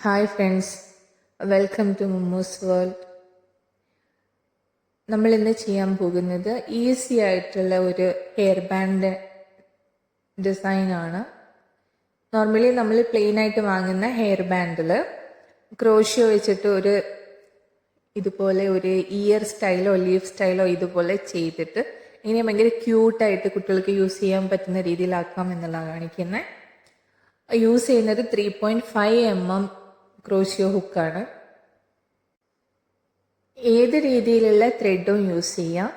Hi friends, welcome to Mummoo's world. നമ്മൾ ഇന്ന് ചെയ്യാൻ പോകുന്നത് ഈസി ആയിട്ടുള്ള ഒരു ഹെയർ ബാൻഡ് ഡിസൈനാണ്. നോർമലി നമ്മൾ പ്ലെയിൻ ആയിട്ട് വാങ്ങുന്ന ഹെയർ ബാൻഡിൽ ക്രോഷ്യോ വെച്ചിട്ട് ഇതുപോലെ ഒരു ഇയർ സ്റ്റൈലോ ലീഫ് സ്റ്റൈലോ ഇതുപോലെ ചെയ്തിട്ട് ഇങ്ങനെ ഭയങ്കര ക്യൂട്ടായിട്ട് കുട്ടികൾക്ക് യൂസ് ചെയ്യാൻ പറ്റുന്ന രീതിയിലാക്കാം എന്നുള്ളതാണ് കാണിക്കുന്നത്. യൂസ് ചെയ്യുന്നത് 3.5 mm ക്രോഷ്യോ ഹുക്കാണ്. ഏത് രീതിയിലുള്ള ത്രെഡും യൂസ് ചെയ്യാം.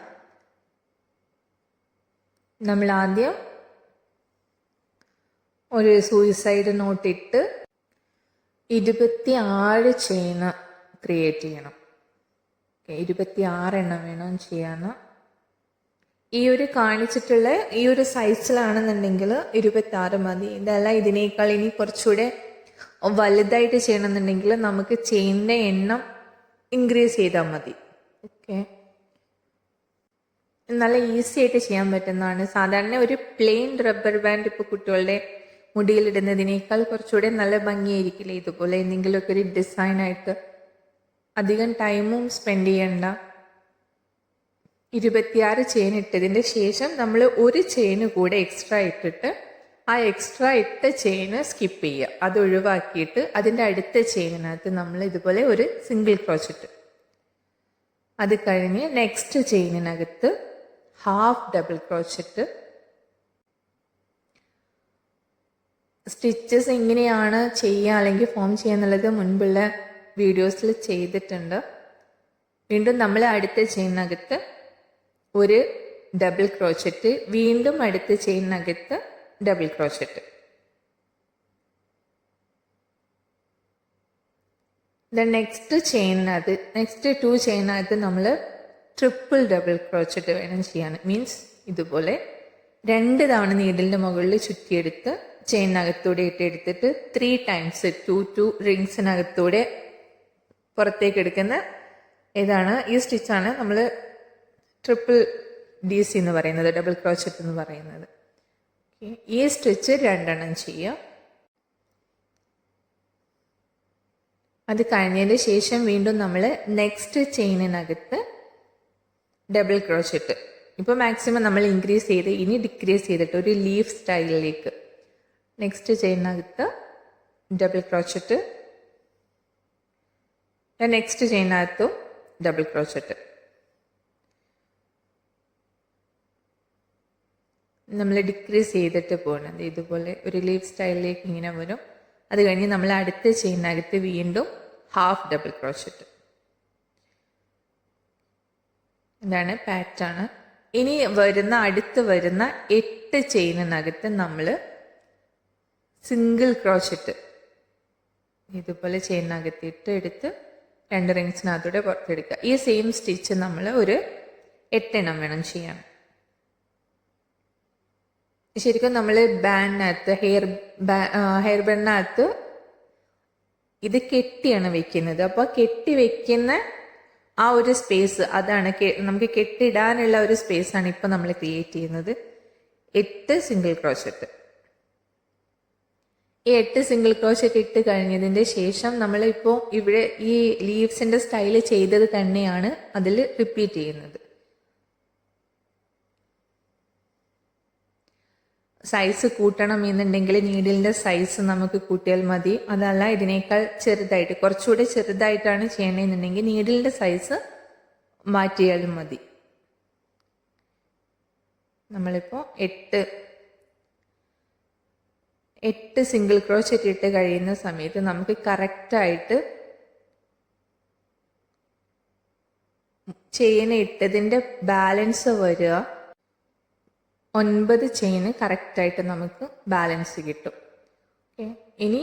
നമ്മൾ ആദ്യം ഒരു സൂയിസൈഡ് നോട്ട് ഇട്ട് 26 ചെയിൻ ക്രിയേറ്റ് ചെയ്യണം. 26 എണ്ണം വേണം ചെയ്യാൻ. ഈ ഒരു കാണിച്ചിട്ടുള്ള ഈ ഒരു സൈസിലാണെന്നുണ്ടെങ്കിൽ 26 മതി. ഇതല്ല, ഇതിനേക്കാൾ ഇനി കുറച്ചുകൂടെ വലുതായിട്ട് ചെയ്യണമെന്നുണ്ടെങ്കിൽ നമുക്ക് ചെയിനിൻ്റെ എണ്ണം ഇൻക്രീസ് ചെയ്താൽ മതി. ഓക്കെ, നല്ല ഈസി ആയിട്ട് ചെയ്യാൻ പറ്റുന്നതാണ്. സാധാരണ ഒരു പ്ലെയിൻ റബ്ബർ ബാൻഡ് ഇപ്പോൾ കുട്ടികളുടെ മുടിയിലിടുന്നതിനേക്കാൾ കുറച്ചുകൂടെ നല്ല ഭംഗിയായിരിക്കില്ലേ ഇതുപോലെ എന്തെങ്കിലുമൊക്കെ ഒരു ഡിസൈനായിട്ട്. അധികം ടൈമും സ്പെൻഡ് ചെയ്യണ്ട. 26 ചെയിൻ ഇട്ടതിൻ്റെ ശേഷം നമ്മൾ ഒരു ചെയിന് കൂടെ എക്സ്ട്രാ ഇട്ടിട്ട് ആ എക്സ്ട്രാ ഇട്ട ചെയിന് സ്കിപ്പ് ചെയ്യുക. അത് ഒഴിവാക്കിയിട്ട് അതിൻ്റെ അടുത്ത ചെയിനിനകത്ത് നമ്മൾ ഇതുപോലെ ഒരു സിംഗിൾ ക്രോച്ചറ്റ്. അത് കഴിഞ്ഞ് നെക്സ്റ്റ് ചെയിനിനകത്ത് ഹാഫ് ഡബിൾ ക്രോച്ചറ്റ്. സ്റ്റിച്ചസ് എങ്ങനെയാണ് ചെയ്യുക അല്ലെങ്കിൽ ഫോം ചെയ്യുക എന്നുള്ളത് മുൻപുള്ള വീഡിയോസിൽ ചെയ്തിട്ടുണ്ട്. വീണ്ടും നമ്മൾ അടുത്ത ചെയിനകത്ത് ഒരു ഡബിൾ ക്രോച്ചറ്റ്, വീണ്ടും അടുത്ത ചെയിനകത്ത് ഡബിൾ ക്രോച്ചറ്റ്. നെക്സ്റ്റ് 2 ചെയിനകത്ത് നമ്മൾ ട്രിപ്പിൾ ഡബിൾ ക്രോച്ചറ്റ് വേണം ചെയ്യാൻ. മീൻസ് ഇതുപോലെ 2 തവണ നീഡിലിൻ്റെ മുകളിൽ ചുറ്റിയെടുത്ത് ചെയിനകത്തൂടെ ഇട്ടെടുത്തിട്ട് 3 times 2 റിങ്സിനകത്തൂടെ പുറത്തേക്ക് എടുക്കുന്ന ഇതാണ് ഈ സ്റ്റിച്ചാണ് നമ്മൾ ട്രിപ്പിൾ DC എന്ന് പറയുന്നത്, ഡബിൾ ക്രോച്ചറ്റ് എന്ന് പറയുന്നത്. ഈ സ്റ്റിച്ച് 2 എണ്ണം ചെയ്യാം. അത് കഴിഞ്ഞതിന് ശേഷം വീണ്ടും നമ്മൾ നെക്സ്റ്റ് ചെയിനിനകത്ത് ഡബിൾ ക്രോച്ചറ്റ്. ഇപ്പോൾ മാക്സിമം നമ്മൾ ഇൻക്രീസ് ചെയ്ത് ഇനി ഡിക്രീസ് ചെയ്തിട്ട് ഒരു ലീഫ് സ്റ്റൈലിലേക്ക് നെക്സ്റ്റ് ചെയിനകത്ത് ഡബിൾ ക്രോച്ചറ്റ്, നെക്സ്റ്റ് ചെയിനകത്തും ഡബിൾ ക്രോച്ചറ്റ്. നമ്മൾ ഡിക്രീസ് ചെയ്തിട്ട് പോകുന്നത് ഇതുപോലെ ഒരു ലീഫ് സ്റ്റൈലിലേക്ക് ഇങ്ങനെ വരും. അത് കഴിഞ്ഞ് നമ്മൾ അടുത്ത ചെയിനകത്ത് വീണ്ടും ഹാഫ് ഡബിൾ ക്രോച്ചറ്റ്. ഇതാണ് പാറ്റേൺ. ഇനി അടുത്ത് വരുന്ന 8 ചെയിനിനകത്ത് നമ്മൾ സിംഗിൾ ക്രോച്ചറ്റ് ഇതുപോലെ ചെയിനകത്ത് എടുത്ത് 2 റിങ്സിനകത്തൂടെ പുറത്തെടുക്കുക. ഈ സെയിം സ്റ്റിച്ച് നമ്മൾ ഒരു 8 എണ്ണം വേണം ചെയ്യാൻ. ശരിക്കും നമ്മൾ ബാൻഡിനകത്ത് ഹെയർ ബാൻഡിനകത്ത് ഇത് കെട്ടിയാണ് വെക്കുന്നത്. അപ്പോൾ കെട്ടി വെക്കുന്ന ആ ഒരു സ്പേസ്, അതാണ് നമുക്ക് കെട്ടിടാനുള്ള ഒരു സ്പേസാണ് ഇപ്പം നമ്മൾ ക്രിയേറ്റ് ചെയ്യുന്നത്. 8 സിംഗിൾ ക്രോച്ചറ്റ്. ഈ 8 സിംഗിൾ ക്രോച്ചറ്റ് ഇട്ട് കഴിഞ്ഞതിൻ്റെ ശേഷം നമ്മളിപ്പോൾ ഇവിടെ ഈ ലീവ്സിൻ്റെ സ്റ്റൈല് ചെയ്തത് തന്നെയാണ് അതിൽ റിപ്പീറ്റ് ചെയ്യുന്നത്. സൈസ് കൂട്ടണം എന്നുണ്ടെങ്കിൽ നീഡിലിൻ്റെ സൈസ് നമുക്ക് കൂട്ടിയാൽ മതി. അതല്ല, ഇതിനേക്കാൾ ചെറുതായിട്ട് കുറച്ചുകൂടെ ചെറുതായിട്ടാണ് ചെയ്യണമെന്നുണ്ടെങ്കിൽ നീഡിലിൻ്റെ സൈസ് മാറ്റിയാലും മതി. നമ്മളിപ്പോൾ 8 സിംഗിൾ ക്രോച്ചറ്റ് ഇട്ട് കഴിയുന്ന സമയത്ത് നമുക്ക് കറക്റ്റായിട്ട് ചെയിൻ ഇട്ടതിൻ്റെ ബാലൻസ് വരിക 9 ചെയിന് കറക്റ്റായിട്ട് നമുക്ക് ബാലൻസ് കിട്ടും. ഇനി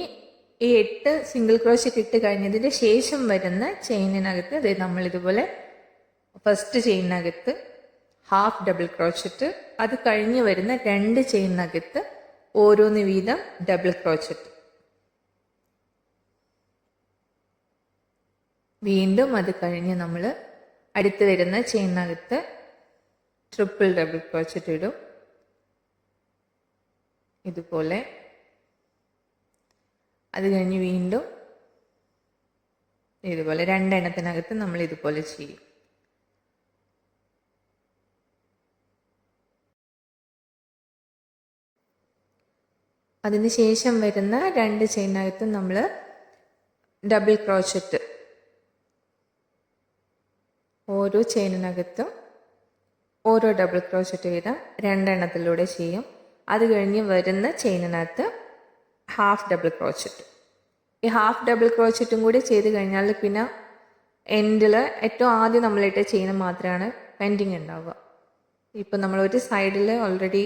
ഈ 8 സിംഗിൾ ക്രോച്ചറ്റ് ഇട്ട് കഴിഞ്ഞതിന് ശേഷം വരുന്ന ചെയിനിനകത്ത് അതായത് നമ്മളിതുപോലെ ഫസ്റ്റ് ചെയിനകത്ത് ഹാഫ് ഡബിൾ ക്രോച്ചറ്റ്, അത് കഴിഞ്ഞ് വരുന്ന 2 ചെയിനകത്ത് ഓരോന്ന് വീതം ഡബിൾ ക്രോച്ചറ്റ്. വീണ്ടും അത് കഴിഞ്ഞ് നമ്മൾ അടുത്ത് വരുന്ന ചെയിനകത്ത് ട്രിപ്പിൾ ഡബിൾ ക്രോച്ചറ്റ് ഇടും. ഇതുപോലെ അത് കഴിഞ്ഞ് വീണ്ടും ഇതുപോലെ 2 എണ്ണത്തിനകത്ത് നമ്മൾ ഇതുപോലെ ചെയ്യും. അതിനുശേഷം വരുന്ന 2 ചെയിനകത്തും നമ്മൾ ഡബിൾ ക്രോച്ചറ്റ് ഓരോ ചെയിനിനകത്തും ഓരോ ഡബിൾ ക്രോച്ചറ്റ് വീതം 2 എണ്ണത്തിലൂടെ ചെയ്യും. അത് കഴിഞ്ഞ് വരുന്ന ചെയിനിനകത്ത് ഹാഫ് ഡബിൾ ക്രോച്ചറ്റ്. ഈ ഹാഫ് ഡബിൾ ക്രോച്ചറ്റും കൂടി ചെയ്ത് കഴിഞ്ഞാൽ പിന്നെ എൻഡിൽ ഏറ്റവും ആദ്യം നമ്മളിട്ട ചെയിൻ മാത്രമാണ് പെൻഡിങ് ഉണ്ടാവുക. ഇപ്പം നമ്മളൊരു സൈഡിൽ ഓൾറെഡി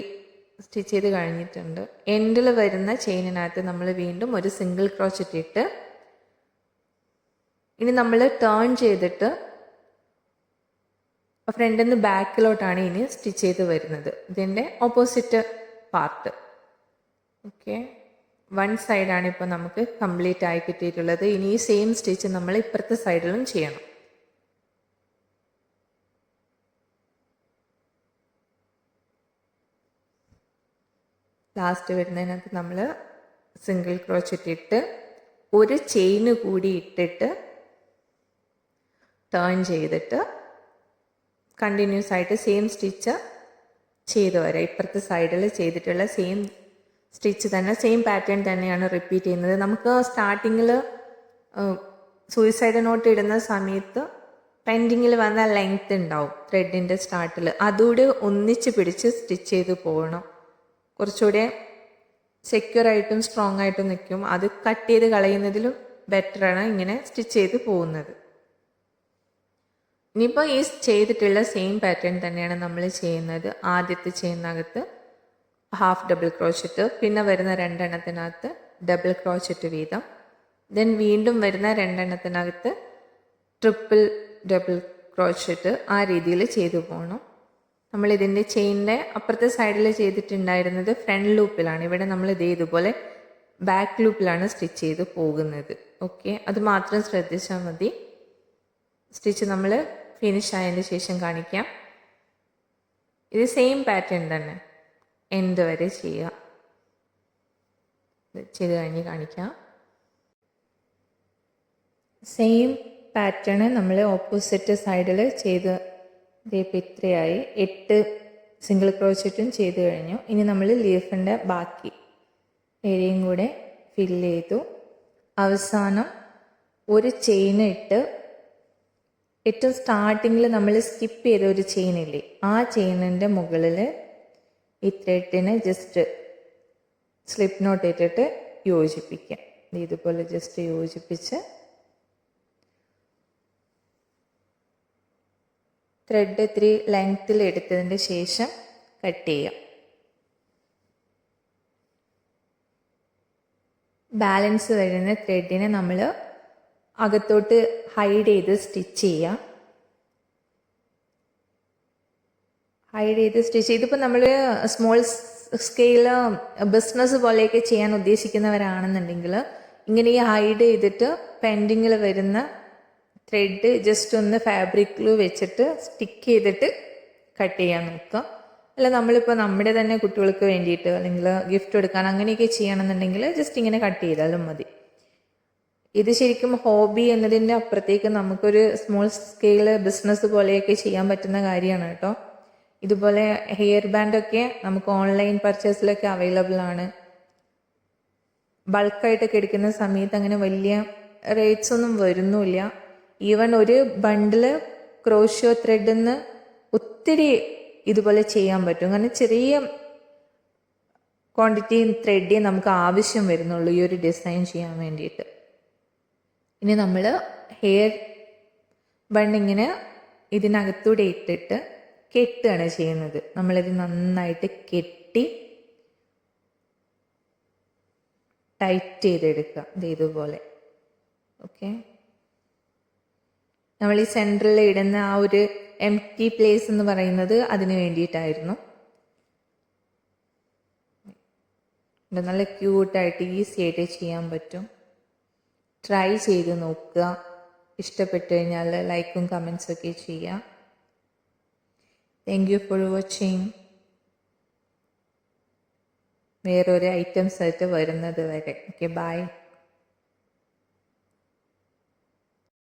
സ്റ്റിച്ച് ചെയ്ത് കഴിഞ്ഞിട്ടുണ്ട്. എൻഡിൽ വരുന്ന ചെയിനിനകത്ത് നമ്മൾ വീണ്ടും ഒരു സിംഗിൾ ക്രോച്ചറ്റ് ഇട്ട് ഇനി നമ്മൾ ടേൺ ചെയ്തിട്ട് ഫ്രണ്ടിൽ നിന്ന് ബാക്കിലോട്ടാണ് ഇനി സ്റ്റിച്ച് ചെയ്ത് വരുന്നത്. ഇതിൻ്റെ ഓപ്പോസിറ്റ് പാർട്ട്. ഓക്കെ, 1 സൈഡാണ് ഇപ്പോൾ നമുക്ക് കംപ്ലീറ്റ് ആയി കിട്ടിയിട്ടുള്ളത്. ഇനി ഈ സെയിം സ്റ്റിച്ച് നമ്മൾ ഇപ്പുറത്തെ സൈഡിലും ചെയ്യണം. ലാസ്റ്റ് വരുന്നതിനകത്ത് നമ്മൾ സിംഗിൾ ക്രോച്ചറ്റ് ഇട്ട് ഒരു ചെയിന് കൂടി ഇട്ടിട്ട് ടേൺ ചെയ്തിട്ട് കണ്ടിന്യൂസ് ആയിട്ട് സെയിം സ്റ്റിച്ച് ചെയ്ത് വരാം. ഇപ്പുറത്തെ സൈഡിൽ ചെയ്തിട്ടുള്ള സെയിം സ്റ്റിച്ച് തന്നെ, സെയിം പാറ്റേൺ തന്നെയാണ് റിപ്പീറ്റ് ചെയ്യുന്നത്. നമുക്ക് സ്റ്റാർട്ടിങ്ങിൽ സൂയിസൈഡ് നോട്ട് ഇടുന്ന സമയത്ത് പെൻഡിങ്ങിൽ വന്ന ലെങ്ത് ഉണ്ടാവും ത്രെഡിൻ്റെ സ്റ്റാർട്ടിൽ. അതുകൂടി ഒന്നിച്ച് പിടിച്ച് സ്റ്റിച്ച് ചെയ്ത് പോകണം. കുറച്ചുകൂടെ സെക്യൂറായിട്ടും സ്ട്രോങ് ആയിട്ടും നിൽക്കും. അത് കട്ട് ചെയ്ത് കളയുന്നതിലും ബെറ്ററാണ് ഇങ്ങനെ സ്റ്റിച്ച് ചെയ്ത് പോകുന്നത്. ഇനിയിപ്പോൾ ഈ ചെയ്തിട്ടുള്ള സെയിം പാറ്റേൺ തന്നെയാണ് നമ്മൾ ചെയ്യുന്നത്. ആദ്യത്തെ ചെയിനകത്ത് ഹാഫ് ഡബിൾ ക്രോച്ചറ്റ്, പിന്നെ വരുന്ന 2 എണ്ണത്തിനകത്ത് ഡബിൾ ക്രോച്ചറ്റ് വീതം, ദെൻ വീണ്ടും വരുന്ന 2 എണ്ണത്തിനകത്ത് ട്രിപ്പിൾ ഡബിൾ ക്രോച്ചറ്റ്. ആ രീതിയിൽ ചെയ്തു പോകണം. നമ്മളിതിൻ്റെ ചെയിനിൻ്റെ അപ്പുറത്തെ സൈഡിൽ ചെയ്തിട്ടുണ്ടായിരുന്നത് ഫ്രണ്ട് ലൂപ്പിലാണ്. ഇവിടെ നമ്മൾ ഇതുപോലെ ബാക്ക് ലൂപ്പിലാണ് സ്റ്റിച്ച് ചെയ്ത് പോകുന്നത്. ഓക്കെ, അത് മാത്രം ശ്രദ്ധിച്ചാൽ മതി. സ്റ്റിച്ച് നമ്മൾ ഫിനിഷ് ആയതിന് ശേഷം കാണിക്കാം. ഇത് സെയിം പാറ്റേൺ തന്നെ എൻഡ് വരെ ചെയ്യുക. ചെയ്ത് കഴിഞ്ഞ് കാണിക്കാം. സെയിം പാറ്റേൺ നമ്മൾ ഓപ്പോസിറ്റ് സൈഡിൽ ചെയ്ത് ഇപ്പം ഇത്രയായി. 8 സിംഗിൾ ക്രോച്ചറ്റും ചെയ്ത് കഴിഞ്ഞു. ഇനി നമ്മൾ ലീഫിൻ്റെ ബാക്കി ഏരിയയും കൂടെ ഫില്ല് ചെയ്തു. അവസാനം ഒരു ചെയിൻ ഇട്ട് ഏറ്റവും സ്റ്റാർട്ടിങ്ങിൽ നമ്മൾ സ്കിപ്പ് ചെയ്ത ഒരു ചെയിനില്ലേ, ആ ചെയിനിൻ്റെ മുകളിൽ ഈ ത്രെഡിനെ ജസ്റ്റ് സ്ലിപ്പ് നോട്ട് ഇട്ടിട്ട് യോജിപ്പിക്കാം. ഇതുപോലെ ജസ്റ്റ് യോജിപ്പിച്ച് ത്രെഡ് ഇത്തിരി ലെങ്ത്തിൽ എടുത്തതിന് ശേഷം കട്ട് ചെയ്യാം. ബാലൻസ് വരുന്ന ത്രെഡിനെ നമ്മൾ അകത്തോട്ട് ഹൈഡ് ചെയ്ത് സ്റ്റിച്ച് ചെയ്യാം. ഹൈഡ് ചെയ്ത് സ്റ്റിച്ച് ചെയ്തിപ്പോൾ നമ്മൾ സ്മോൾ സ്കെയിൽ ബിസിനസ് പോലെയൊക്കെ ചെയ്യാൻ ഉദ്ദേശിക്കുന്നവരാണെന്നുണ്ടെങ്കിൽ ഇങ്ങനെ ഈ ഹൈഡ് ചെയ്തിട്ട് പെൻഡിങ്ങിൽ വരുന്ന ത്രെഡ് ജസ്റ്റ് ഒന്ന് ഫാബ്രിക് ഗ്ലൂ വെച്ചിട്ട് സ്റ്റിക്ക് ചെയ്തിട്ട് കട്ട് ചെയ്യാൻ നോക്കുക. അല്ല നമ്മളിപ്പോൾ നമ്മുടെ തന്നെ കുട്ടികൾക്ക് വേണ്ടിയിട്ട് അല്ലെങ്കിൽ ഗിഫ്റ്റ് കൊടുക്കാൻ അങ്ങനെയൊക്കെ ചെയ്യണമെന്നുണ്ടെങ്കിൽ ജസ്റ്റ് ഇങ്ങനെ കട്ട് ചെയ്താലും മതി. ഇത് ശരിക്കും ഹോബി എന്നതിൻ്റെ അപ്പുറത്തേക്ക് നമുക്കൊരു സ്മോൾ സ്കെയിൽ ബിസിനസ് പോലെയൊക്കെ ചെയ്യാൻ പറ്റുന്ന കാര്യമാണ് കേട്ടോ. ഇതുപോലെ ഹെയർ ബാൻഡൊക്കെ നമുക്ക് ഓൺലൈൻ പർച്ചേസിലൊക്കെ അവൈലബിൾ ആണ്. ബൾക്കായിട്ടൊക്കെ എടുക്കുന്ന സമയത്ത് അങ്ങനെ വലിയ റേറ്റ്സ് ഒന്നും വരുന്നില്ല. ഈവൻ ഒരു ബണ്ടില് ക്രോഷ്യോ ത്രെഡിൽ നിന്ന് ഒത്തിരി ഇതുപോലെ ചെയ്യാൻ പറ്റും. കാരണം ചെറിയ ക്വാണ്ടിറ്റി ത്രെഡേ നമുക്ക് ആവശ്യം വരുന്നുള്ളൂ ഈ ഒരു ഡിസൈൻ ചെയ്യാൻ വേണ്ടിയിട്ട്. ഇനി നമ്മൾ ഹെയർ ബണ്ണിങ്ങനെ ഇതിനകത്തൂടെ ഇട്ടിട്ട് കെട്ടുകയാണ് ചെയ്യുന്നത്. നമ്മളിത് നന്നായിട്ട് കെട്ടി ടൈറ്റ് ചെയ്തെടുക്കുക. ഇതുപോലെ. ഓക്കെ, നമ്മൾ ഈ സെൻറ്ററിൽ ഇടുന്ന ആ ഒരു എംപ്റ്റി പ്ലേസ് എന്ന് പറയുന്നത് അതിന് വേണ്ടിയിട്ടായിരുന്നു. നല്ല ക്യൂട്ടായിട്ട് ഈസി ആയിട്ട് ചെയ്യാൻ പറ്റും. ട്രൈ ചെയ്ത് നോക്കുക. ഇഷ്ടപ്പെട്ടു കഴിഞ്ഞാൽ ലൈക്കും കമൻസും ഒക്കെ ചെയ്യുക. Thank you for watching. വേറൊരു ഐറ്റംസ് ആയിട്ട് വരുന്നത് വരെ. Okay, by.